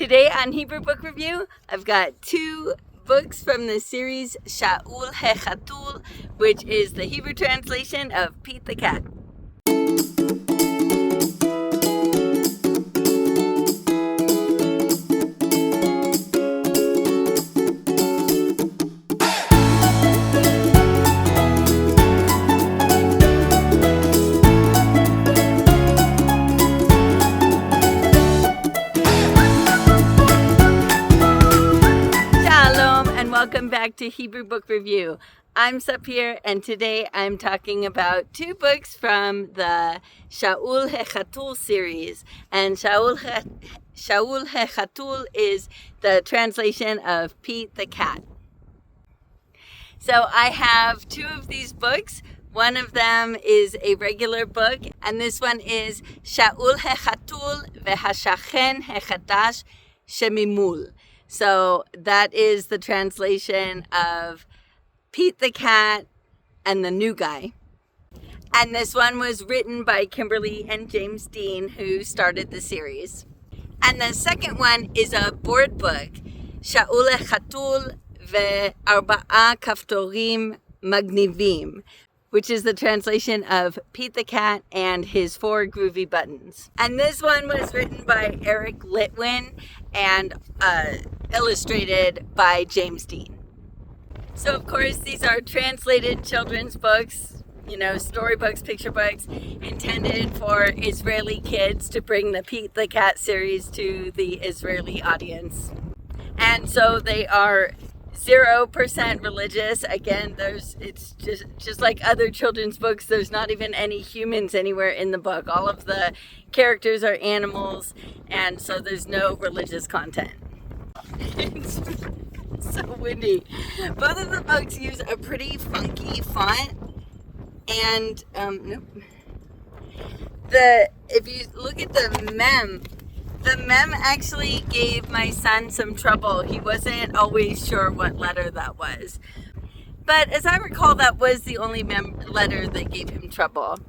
Today on Hebrew Book Review, I've got two books from the series Sha'ul He-chatul, which is the Hebrew translation of Pete the Cat. Welcome back to Hebrew Book Review. I'm Sapir, and today I'm talking about two books from the Sha'ul He-chatul series. And Sha'ul He-chatul is the translation of Pete the Cat. So I have two of these books. One of them is a regular book, and this one is Sha'ul He-chatul v'hashachen He-chadash shemimul. So that is the translation of Pete the Cat and the New Guy. And this one was written by Kimberly and James Dean, who started the series. And the second one is a board book, Sha'ul He-chatul ve'arba'a kaftorim magnivim, which is the translation of Pete the Cat and his 4 groovy buttons. And this one was written by Eric Litwin and illustrated by James Dean. So of course these are translated children's books, storybooks, picture books, intended for Israeli kids to bring the Pete the Cat series to the Israeli audience. And so they are 0% religious. Again, it's just like other children's books. There's not even any humans anywhere in the book. All of the characters are animals, and so there's no religious content. It's so windy. Both of the books use a pretty funky font, and if you look at the mem actually gave my son some trouble. He wasn't always sure what letter that was. But as I recall, that was the only letter that gave him trouble.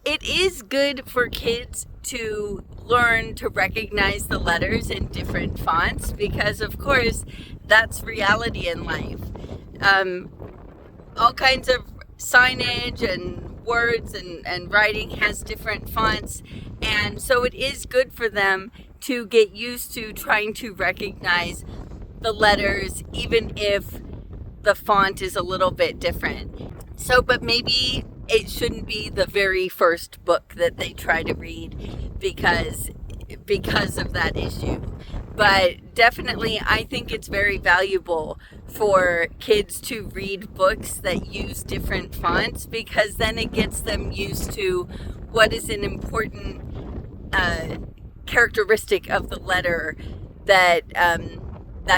It is good for kids to learn to recognize the letters in different fonts because, of course, that's reality in life. All kinds of signage and words and writing has different fonts, and so it is good for them to get used to trying to recognize the letters even if the font is a little bit different. So, but maybe it shouldn't be the very first book that they try to read because of that issue. But definitely I think it's very valuable for kids to read books that use different fonts because then it gets them used to what is an important characteristic of the letter that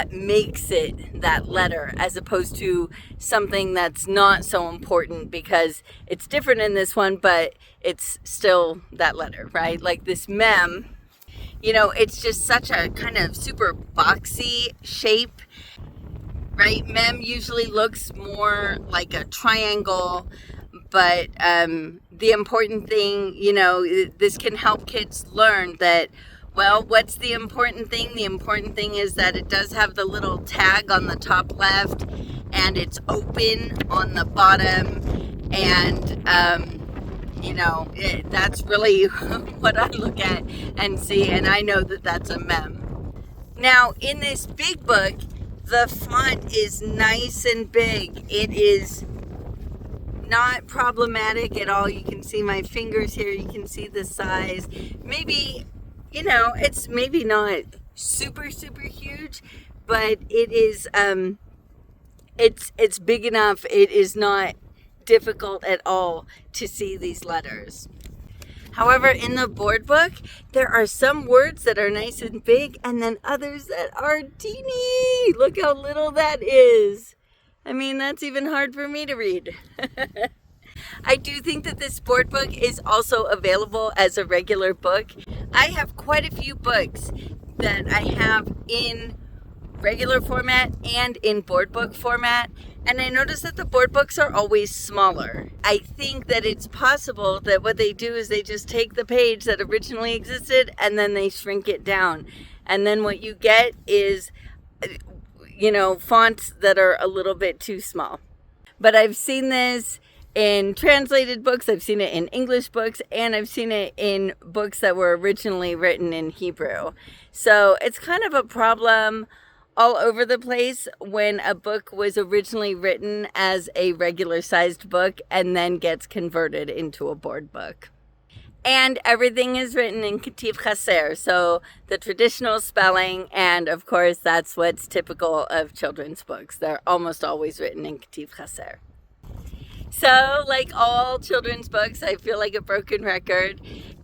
makes it that letter, as opposed to something that's not so important because it's different in this one, but it's still that letter, right? Like this mem, it's just such a kind of super boxy shape, right? Mem usually looks more like a triangle, but the important thing, this can help kids learn that, well, what's the important thing? The important thing is that it does have the little tag on the top left, and it's open on the bottom, and, that's really what I look at and see, and I know that that's a mem. Now, in this big book, the font is nice and big. It is not problematic at all. You can see my fingers here. You can see the size. Maybe, it's maybe not super, super huge, but it is, it's big enough. It is not difficult at all to see these letters. However, in the board book, there are some words that are nice and big and then others that are teeny. Look how little that is. I mean, that's even hard for me to read. I do think that this board book is also available as a regular book. I have quite a few books that I have in regular format and in board book format, and I notice that the board books are always smaller. I think that it's possible that what they do is they just take the page that originally existed and then they shrink it down. And then what you get is, fonts that are a little bit too small. But I've seen this in translated books, I've seen it in English books, and I've seen it in books that were originally written in Hebrew. So it's kind of a problem all over the place when a book was originally written as a regular sized book and then gets converted into a board book. And everything is written in Ketiv Chaser, so the traditional spelling, and of course that's what's typical of children's books. They're almost always written in Ketiv Chaser. So, like all children's books, I feel like a broken record.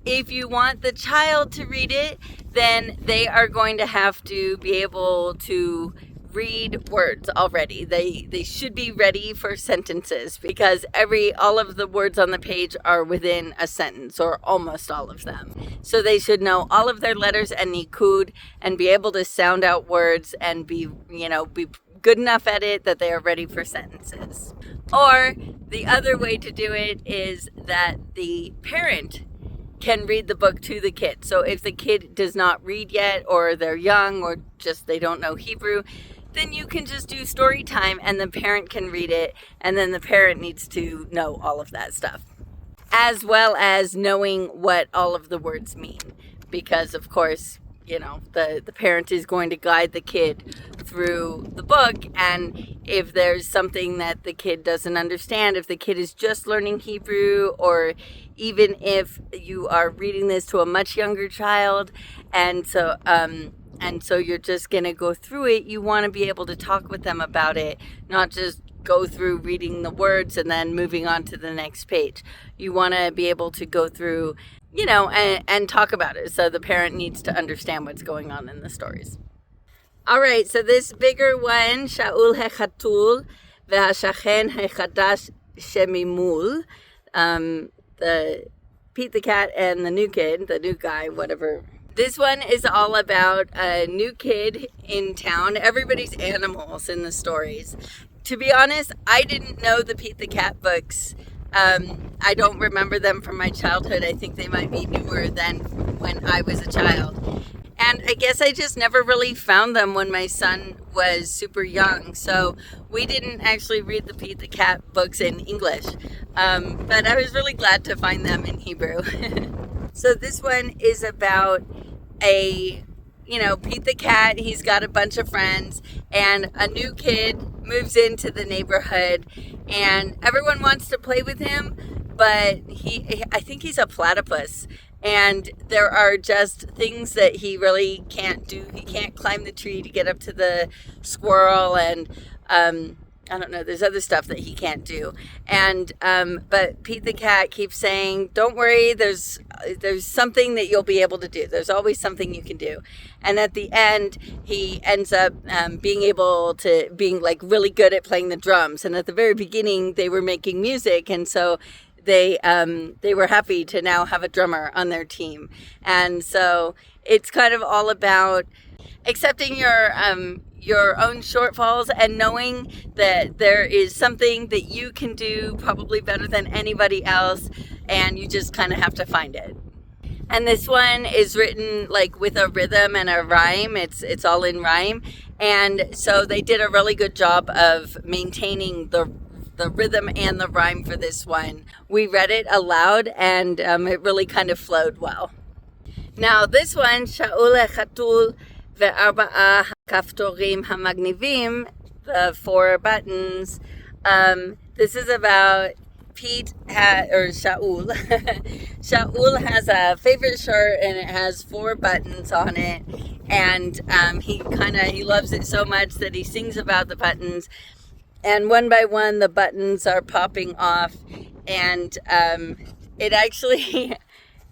If you want the child to read it, then they are going to have to be able to read words already. They should be ready for sentences because all of the words on the page are within a sentence, or almost all of them. So they should know all of their letters and nikud and be able to sound out words and be good enough at it that they are ready for sentences. Or the other way to do it is that the parent can read the book to the kid. So if the kid does not read yet, or they're young, or just they don't know Hebrew, then you can just do story time and the parent can read it, and then the parent needs to know all of that stuff, as well as knowing what all of the words mean, because of course the parent is going to guide the kid through the book, and if there's something that the kid doesn't understand, if the kid is just learning Hebrew, or even if you are reading this to a much younger child, and so you're just going to go through it, you want to be able to talk with them about it, not just go through reading the words and then moving on to the next page. You want to be able to go through and talk about it. So the parent needs to understand what's going on in the stories. All right, so this bigger one, Sha'ul He-chatul ve'hashachen hechadash shemimul, the Pete the cat and the new kid, the new guy, whatever. This one is all about a new kid in town. Everybody's animals in the stories. To be honest, I didn't know the Pete the Cat books. I don't remember them from my childhood. I think they might be newer than when I was a child. And I guess I just never really found them when my son was super young. So we didn't actually read the Pete the Cat books in English. But I was really glad to find them in Hebrew. So this one is about Pete the cat. He's got a bunch of friends, and a new kid moves into the neighborhood, and everyone wants to play with him, but I think he's a platypus, and there are just things that he really can't do. He can't climb the tree to get up to the squirrel, and I don't know, there's other stuff that he can't do. And but Pete the cat keeps saying, don't worry, there's something that you'll be able to do. There's always something you can do. And at the end, he ends up being like really good at playing the drums. And at the very beginning, they were making music, and so they were happy to now have a drummer on their team. And so it's kind of all about accepting your own shortfalls and knowing that there is something that you can do probably better than anybody else, and you just kind of have to find it. And this one is written like with a rhythm and a rhyme. It's all in rhyme, and so they did a really good job of maintaining the rhythm and the rhyme for this one. We read it aloud, and it really kind of flowed well. Now this one, Sha'ul He-chatul ve'arba'a kaftorim hamagnivim, the 4 buttons. This is about Sha'ul. Sha'ul has a favorite shirt, and it has 4 buttons on it, and he loves it so much that he sings about the buttons, and one by one the buttons are popping off, and it actually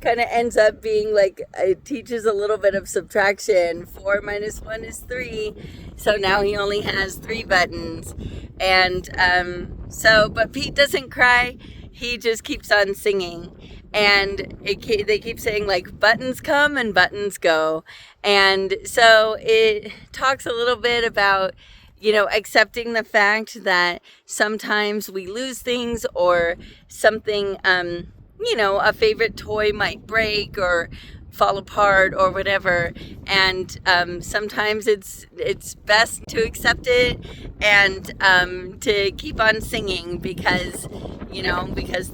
kind of ends up being like, it teaches a little bit of subtraction. 4 minus 1 is 3, so now he only has 3 buttons. And but Pete doesn't cry, he just keeps on singing, and they keep saying like, buttons come and buttons go. And so it talks a little bit about accepting the fact that sometimes we lose things, or something, a favorite toy might break, or fall apart or whatever. And sometimes it's best to accept it and to keep on singing because, because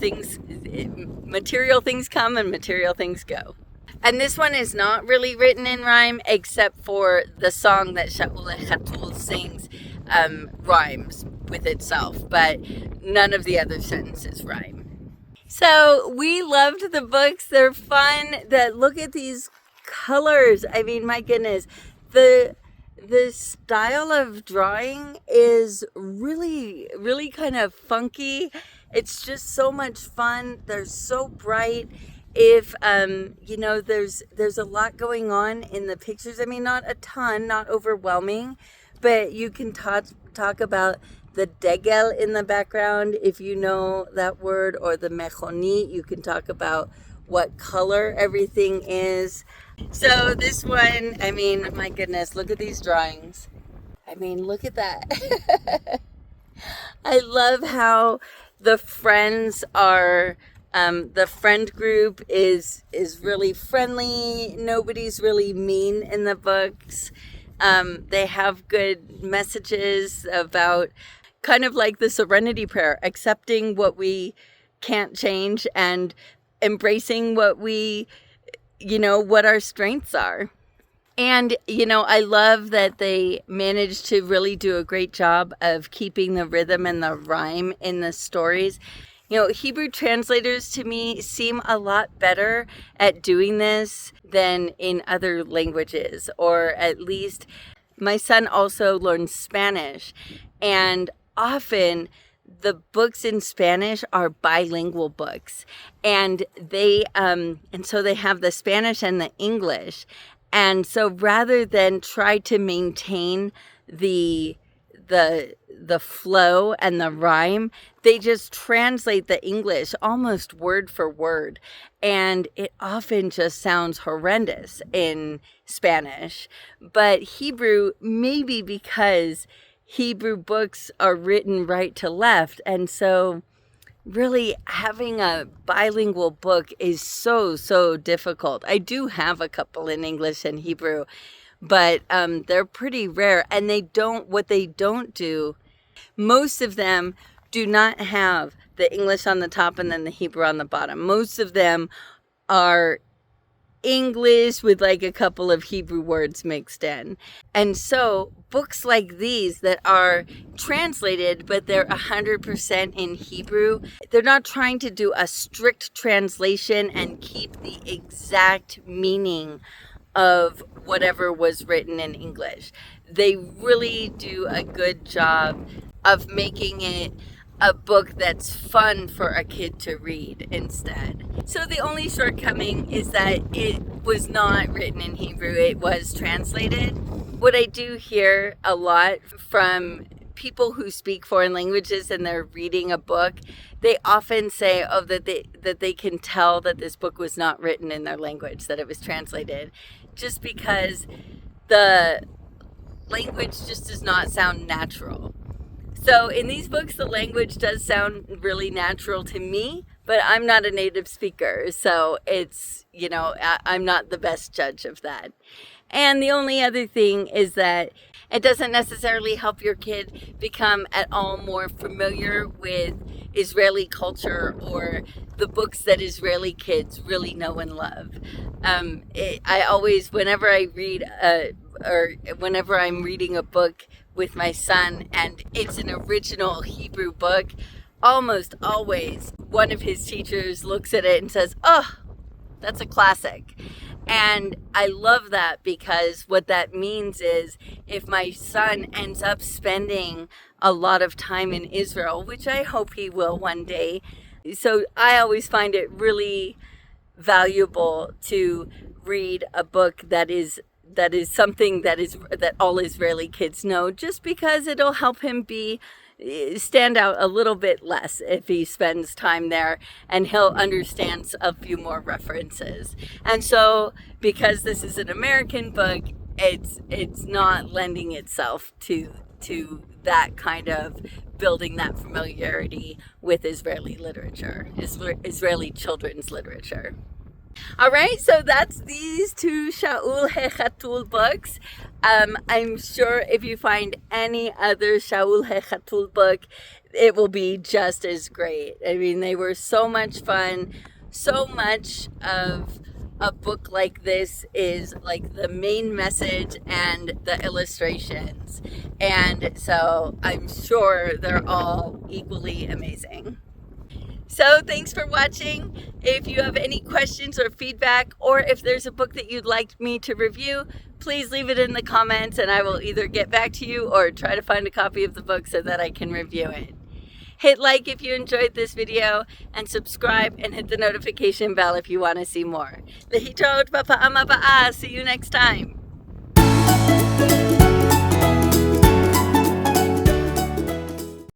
material things come and material things go. And this one is not really written in rhyme, except for the song that Sha'ul He-chatul sings rhymes with itself, but none of the other sentences rhyme. So we loved the books. They're fun. Look at these colors. I mean, my goodness, the style of drawing is really, really kind of funky. It's just so much fun. They're so bright. If there's a lot going on in the pictures. I mean, not a ton, not overwhelming, but you can talk about the degel in the background, if you know that word, or the mechonit. You can talk about what color everything is. So this one, I mean, my goodness, look at these drawings. I mean, look at that. I love how the friends are. The friend group is really friendly. Nobody's really mean in the books. They have good messages about kind of like the Serenity Prayer, accepting what we can't change and embracing what what our strengths are. And, I love that they managed to really do a great job of keeping the rhythm and the rhyme in the stories. Hebrew translators to me seem a lot better at doing this than in other languages, or at least my son also learns Spanish, and often the books in Spanish are bilingual books, and so they have the Spanish and the English. And so rather than try to maintain the flow and the rhyme, they just translate the English almost word for word. And it often just sounds horrendous in Spanish. But Hebrew, maybe because Hebrew books are written right to left. And so really having a bilingual book is so, so difficult. I do have a couple in English and Hebrew, but they're pretty rare. And what they don't do, most of them do not have the English on the top and then the Hebrew on the bottom. Most of them are English with like a couple of Hebrew words mixed in. And so books like these that are translated, but they're 100% in Hebrew, they're not trying to do a strict translation and keep the exact meaning of whatever was written in English. They really do a good job of making it a book that's fun for a kid to read instead. So the only shortcoming is that it was not written in Hebrew, it was translated. What I do hear a lot from people who speak foreign languages and they're reading a book, they often say, that they can tell that this book was not written in their language, that it was translated, just because the language just does not sound natural. So in these books, the language does sound really natural to me, but I'm not a native speaker. So it's, I'm not the best judge of that. And the only other thing is that it doesn't necessarily help your kid become at all more familiar with Israeli culture or the books that Israeli kids really know and love. I always, whenever I read or whenever I'm reading a book with my son and it's an original Hebrew book, almost always one of his teachers looks at it and says, "Oh, that's a classic." And I love that, because what that means is if my son ends up spending a lot of time in Israel, which I hope he will one day, so I always find it really valuable to read a book that is something that all Israeli kids know, just because it'll help him stand out a little bit less if he spends time there, and he'll understand a few more references. And so because this is an American book, it's not lending itself to that kind of building that familiarity with Israeli literature, Israeli children's literature. All right, so that's these two Sha'ul He-chatul books. I'm sure if you find any other Sha'ul He-chatul book, it will be just as great. I mean, they were so much fun. So much of a book like this is like the main message and the illustrations. And so I'm sure they're all equally amazing. So thanks for watching. If you have any questions or feedback, or if there's a book that you'd like me to review, please leave it in the comments and I will either get back to you or try to find a copy of the book so that I can review it. Hit like if you enjoyed this video and subscribe and hit the notification bell if you want to see more. Lehitraot bapa'am aba'ah. See you next time.